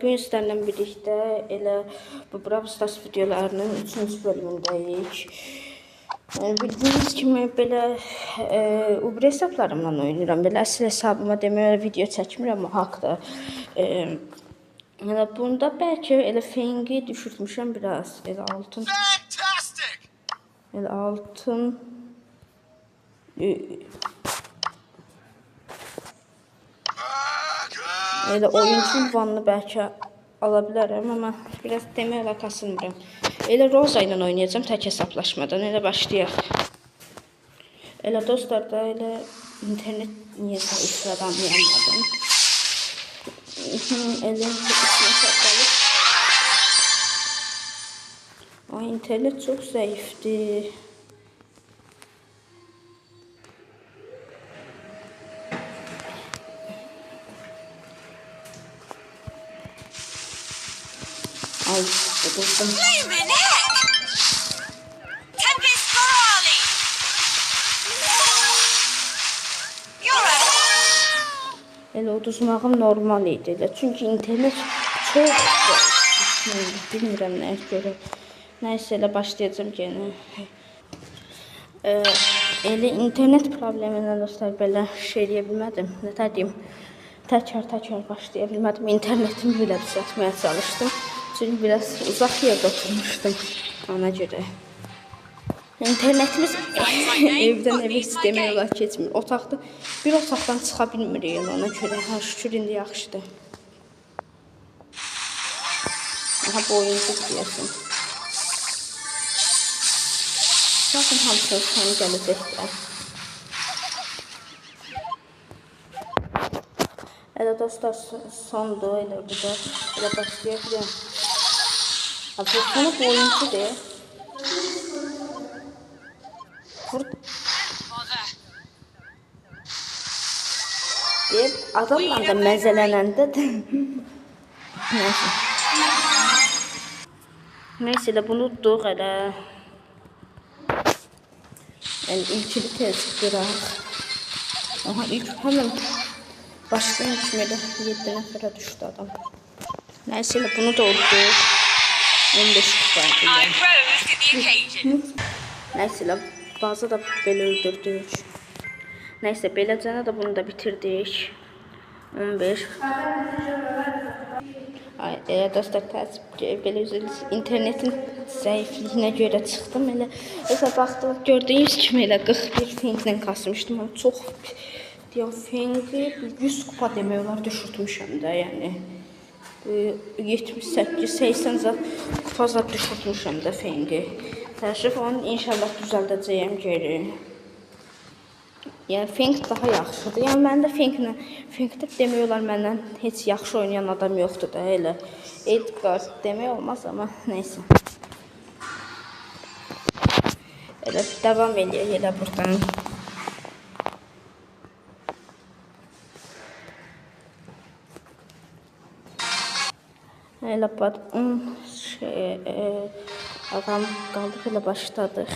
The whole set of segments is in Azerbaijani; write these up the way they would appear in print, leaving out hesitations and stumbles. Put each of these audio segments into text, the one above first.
bu sizlərlə birlikdə elə bu Brawl Stars videolarının 3-cü bölümündəyik. Bildiyiniz kimi belə uber hesablarımla oynayıram. Belə əsl hesabıma demək video çəkmirəm o haqda. Bunda bəlkə elə fengi düşürtmüşəm biraz. Elə altın. Elə altın. Elə oyuncu ünvanını bəlkə ala bilərəm, amma biraz demək olar kasılmıram. Elə Roza ilə oynayacağım tək hesablaşmadan. Elə başlayaq. Elə dostlar da elə internet niyəsə işlədən anlamadım. Elə hesablaşmadan. Ay, internet çox zəifdir. Ay, dostum. Elə uduzmağım normal idi elə. Çünki internet çox bilmirəm nəyə görə. Nəysə elə başlayacağım yenə. Elə internet problemindən dostlar belə şey eləyə bilmədim. Nə deyim? Təkrar başlaya bilmədim. İnternetimi belə düzəltməyə çalışdım. Çünki biraz uzaq yerdə oturmuşdum ona görə. İnternetimiz evdən evə heç demək olar keçmir. Otaqda bir otaqdan çıxa bilmirik ona görə. Ha, şükür indi yaxşıdır. Aha, bu oyuncu deyəsin. Baxın hamısını sonu gələcəkdir. Elə dostlar sondur, elə burada elə başlayabilirim. Bu sonu bu oyuncu deyil. Deyib adamla da məzələnəndə neysə elə bunu udduq elə. Yəni ilkili tez qıraq. Aha, ilk həmən başlayan kimi elə 7 nəfərə düşdü adam. Neysə elə bunu da udduq. 15 kupa. Neysə elə bazı da belə öldürdük. Neysə beləcənə də bunu da bitirdik. 15. Ay, dostlar belə üzülürsünüz. İnternetin zəifliyinə görə çıxdım. Elə baxdıq gördüyünüz kimi elə 41 fenglə kasmışdım. Çox deyəm fengi 100 kupa demək olar düşürtmüşəm də, yəni 78-80 kupa zat düşürtmüşəm də fengi. Təşrif onu inşallah düzəldəcəyəm geri. Yəni feng daha yaxşıdır. Yəni məndə fengdə demək olar məndən heç yaxşı oynayan adam yoxdur da elə. Edgar demək olmaz amma neysə. Elə davam eləyək elə buradan. Elə adam qaldıq elə başladıq.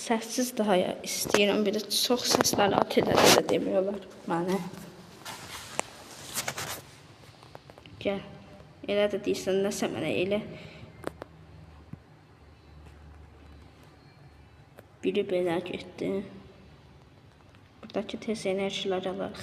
Səssiz daha istəyirəm. Bir də çox səsləri at elədi də demək olar mənə. Gəl. Elə də deyirsən, nəsə mənə elə. Biri belə getdi. Buradakı tez enerjilər alaq.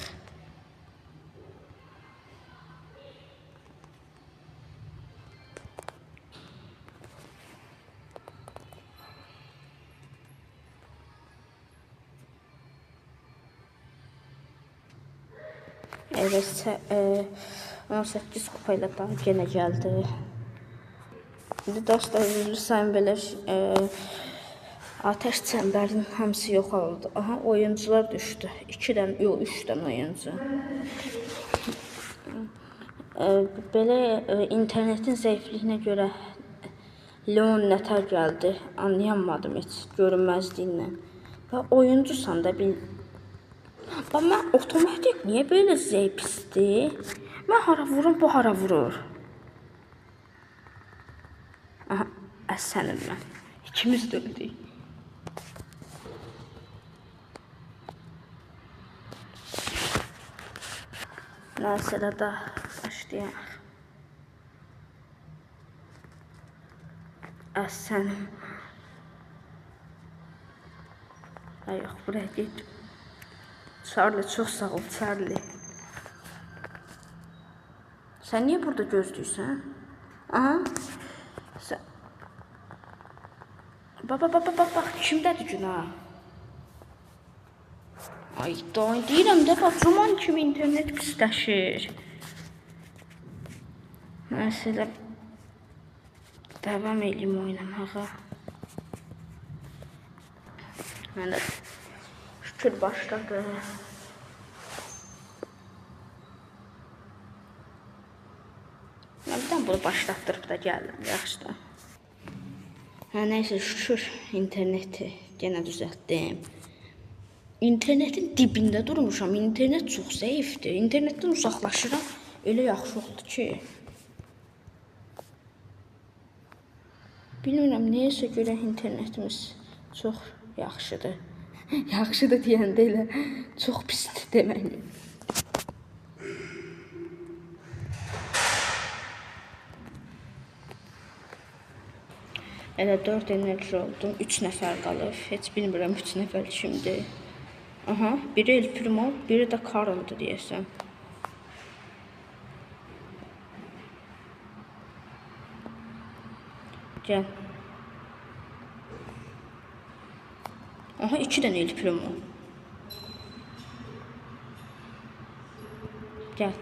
Evet, 18 kupayla da yenə gəldi. İndi dostlar üzülürsən belə ateş çəmbərinin hamısı yox oldu. Aha, oyuncular düşdü. 2-dən, yox 3-dən oyuncu. Belə internetin zəifliyinə görə Leon nətər gəldi, anlayamadım heç görünməzliyindən. Və oyuncusan da bil. Mən otomatik niyə belə zəifsizdir? Mən hara vurum, bu hara vurur. Aha, sənin mən. İkimiz də öldük. Nəysə də başlayaq. Sənin. Ay yox, buraya get. Charlie, çox sağ ol Charlie. Sən niyə burada gözləyirsən? Aha. Sən... Bax, kimdədir günah? Ay, deyirəm də, bax, zaman kimi internet pisləşir. Məsələ, davam edeyim oynamağa. Mən də şükür başladı. Mən bir bunu başlatdırıb da gəldim, yaxşı da. Nəysə, şükür interneti yenə düzəltdim. İnternetin dibində durmuşam. İnternet çox zəifdir. İnternetdən uzaqlaşıram. Elə yaxşı oldu ki. Bilmirəm, neyəsə görə internetimiz çox yaxşıdır. Yaxşıdır deyəndə elə çox pisdir deməli. Elə 4 enerji oldum. 3 nəfər qalıb. Heç bilmirəm 3 nəfər kimdir. Aha, biri El Primo, biri də Karl'dır deyəsən. Gəl. Aha, 2 dənə El Primo. Gəl.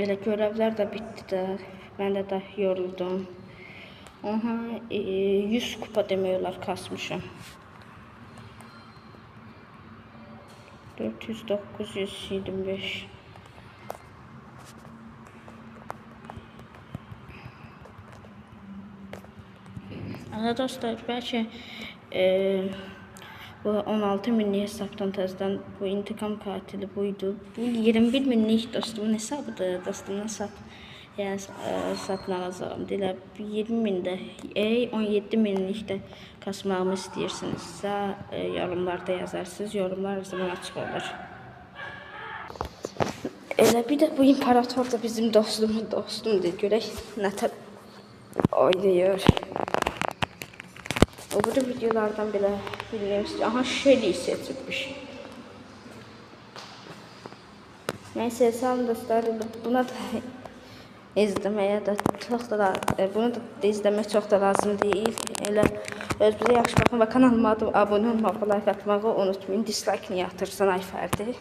Elə görevlər də bitdi də. Mən də yoruldum. Aha, 100 kupa demək olar kasmışam. 400, 925. Ana dostlar, bəlkə bu 16 minlik hesabdan təzədən bu intikam katili buydu. Bu 21 minlik dostumun hesabıdır. Dostumun hesabı. Yəni satın alacağım. Dilə 20 mində, 17 minlikdə kasmağımı istəyirsinizsə yorumlarda yazarsınız. Yorumlar zaman açıq olur. Elə bir də bu imperator da bizim dostumdur. Görək nətər oynayır. O bu videolardan belə bilmiyorum. Aha, Shelly seçilmiş. Nəysə, sağ olun dostlar. Buna da izləməyə də çox da bunu da izləmək çox da lazım deyil. Elə özünüzə yaxşı baxın və kanalıma abunə olmağı, like atmağı unutmayın. Dislike niyə atırsan Ayfərdi?